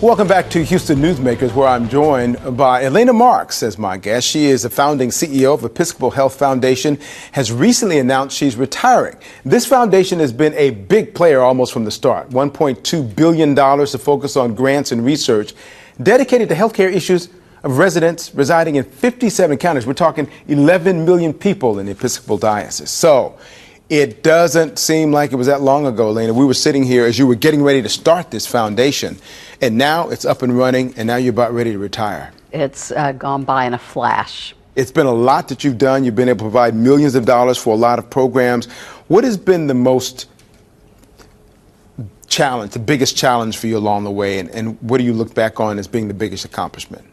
Welcome back to Houston Newsmakers, where I'm joined by Elena Marks as my guest. She is the founding CEO of Episcopal Health Foundation, has recently announced she's retiring. This foundation has been a big player almost from the start. $1.2 billion to focus on grants and research dedicated to healthcare issues of residents residing in 57 counties. We're talking 11 million people in the Episcopal Diocese. So it doesn't seem like it was that long ago, Elena. We were sitting here as you were getting ready to start this foundation, and now it's up and running, and now you're about ready to retire. It's gone by in a flash. It's been a lot that you've done. You've been able to provide millions of dollars for a lot of programs. What has been the most challenge, the biggest challenge for you along the way, and what do you look back on as being the biggest accomplishment?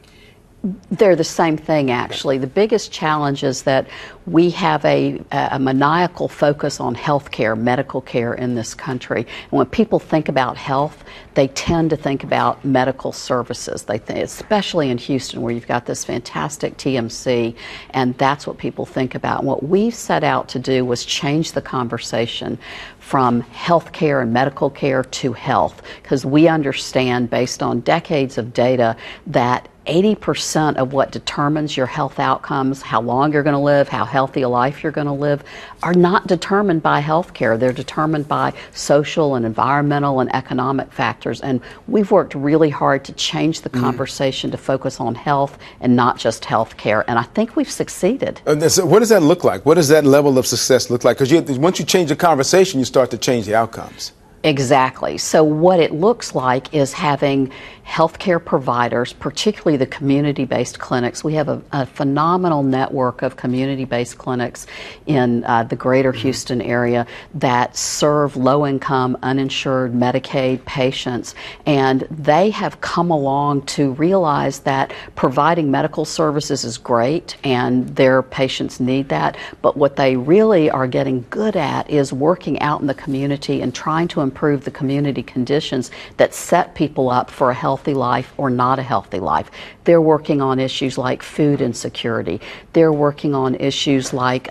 They're the same thing, actually. The biggest challenge is that we have a maniacal focus on health care, medical care in this country. And when people think about health, they tend to think about medical services. They think, especially in Houston, where you've got this fantastic TMC, and that's what people think about. And what we set out to do was change the conversation from health care and medical care to health, because we understand, based on decades of data, that 80% of what determines your health outcomes, how long you're going to live, how healthy a life you're going to live, are not determined by health care. They're determined by social and environmental and economic factors. And we've worked really hard to change the conversation to focus on health and not just health care. And I think we've succeeded. So what does that look like? What does that level of success look like? Because once you change the conversation, you start to change the outcomes. Exactly. So what it looks like is having healthcare providers, particularly the community-based clinics. We have a phenomenal network of community-based clinics in the greater Houston area that serve low-income, uninsured Medicaid patients. And they have come along to realize that providing medical services is great and their patients need that. But what they really are getting good at is working out in the community and trying to improve the community conditions that set people up for a healthy life or not a healthy life. They're working on issues like food insecurity. They're working on issues like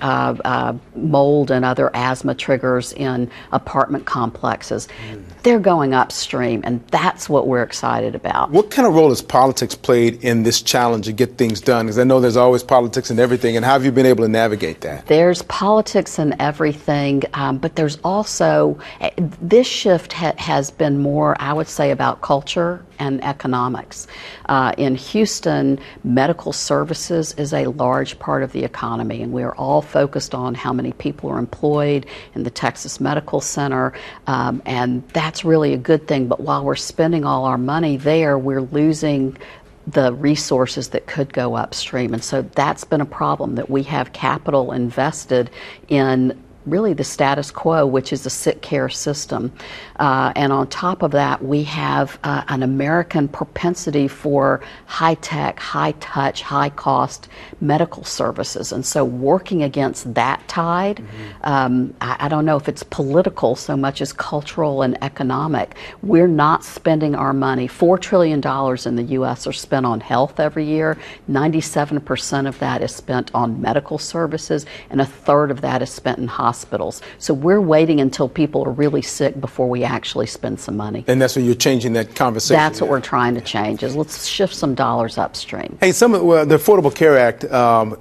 mold and other asthma triggers in apartment complexes. They're going upstream, and that's what we're excited about. What kind of role has politics played in this challenge to get things done? Because I know there's always politics in everything, and how have you been able to navigate that? There's politics in everything, but there's also, this shift has been more, I would say, about culture and economics. In Houston, medical services is a large part of the economy, and we're all focused on how many people are employed in the Texas Medical Center, and that's really a good thing. But while we're spending all our money there, we're losing the resources that could go upstream. And so that's been a problem, that we have capital invested in really the status quo, which is a sick care system. And on top of that, we have an American propensity for high-tech, high-touch, high-cost medical services. And so working against that tide, I don't know if it's political so much as cultural and economic. We're not spending our money. $4 trillion in the U.S. are spent on health every year. 97% of that is spent on medical services, and a third of that is spent in hospitals. So we're waiting until people are really sick before we actually spend some money. And that's what you're changing that conversation. That's what we're trying to change, is let's shift some dollars upstream. Hey, the Affordable Care Act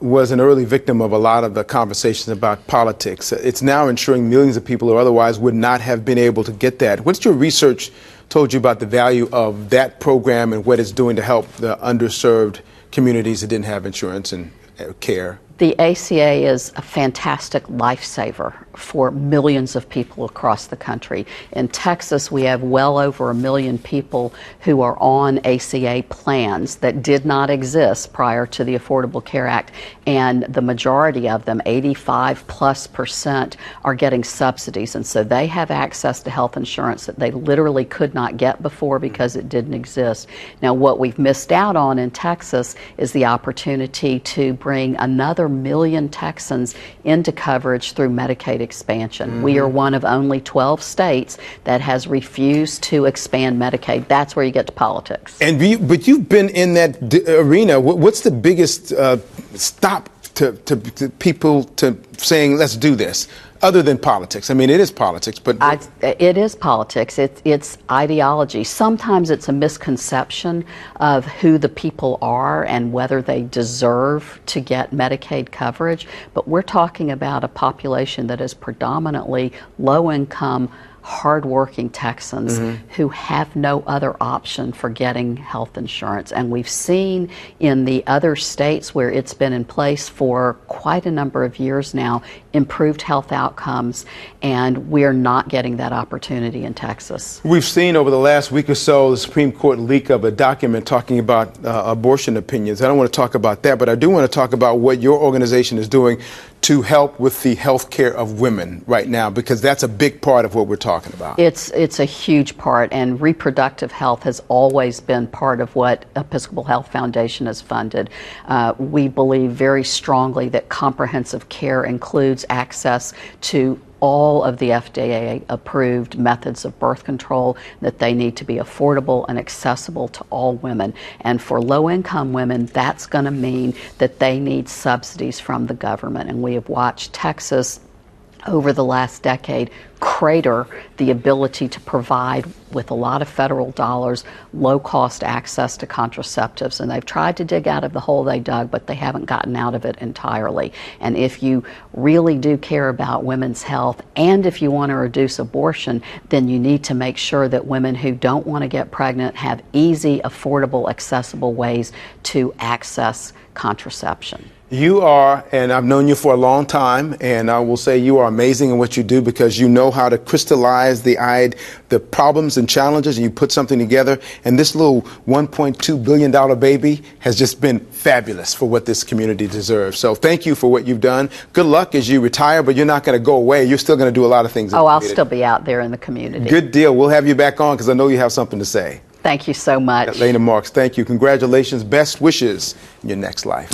was an early victim of a lot of the conversations about politics. It's now ensuring millions of people who otherwise would not have been able to get that. What's your research told you about the value of that program and what it's doing to help the underserved communities that didn't have insurance and care? The ACA is a fantastic lifesaver for millions of people across the country. In Texas, we have well over 1 million people who are on ACA plans that did not exist prior to the Affordable Care Act, and the majority of them, 85+%, are getting subsidies, and so they have access to health insurance that they literally could not get before because it didn't exist. Now, what we've missed out on in Texas is the opportunity to bring another 1 million Texans into coverage through Medicaid expansion. We are one of only 12 states that has refused to expand Medicaid. That's where you get to politics. But you've been in that arena. What's the biggest to people to saying, let's do this, other than politics? I mean, it is politics, but... It is politics. It's ideology. Sometimes it's a misconception of who the people are and whether they deserve to get Medicaid coverage, but we're talking about a population that is predominantly low-income, hardworking Texans who have no other option for getting health insurance. And we've seen in the other states where it's been in place for quite a number of years now, improved health outcomes, and we're not getting that opportunity in Texas. We've seen over the last week or so the Supreme Court leak of a document talking about abortion opinions. I don't want to talk about that, but I do want to talk about what your organization is doing to help with the health care of women right now, because that's a big part of what we're talking about. It's a huge part, and reproductive health has always been part of what Episcopal Health Foundation has funded. We believe very strongly that comprehensive care includes access to all of the FDA-approved methods of birth control, that they need to be affordable and accessible to all women. And for low-income women, that's going to mean that they need subsidies from the government. And we have watched Texas over the last decade crater the ability to provide, with a lot of federal dollars, low-cost access to contraceptives. And they've tried to dig out of the hole they dug, but they haven't gotten out of it entirely. And if you really do care about women's health, and if you want to reduce abortion, then you need to make sure that women who don't want to get pregnant have easy, affordable, accessible ways to access contraception. You are, and I've known you for a long time, and I will say you are amazing in what you do, because you know how to crystallize the problems and challenges, and you put something together. And this little $1.2 billion baby has just been fabulous for what this community deserves. So thank you for what you've done. Good luck as you retire, but you're not going to go away. You're still going to do a lot of things. Oh, I'll still be out there in the community. Good deal. We'll have you back on, because I know you have something to say. Thank you so much. Elena Marks, thank you. Congratulations. Best wishes in your next life.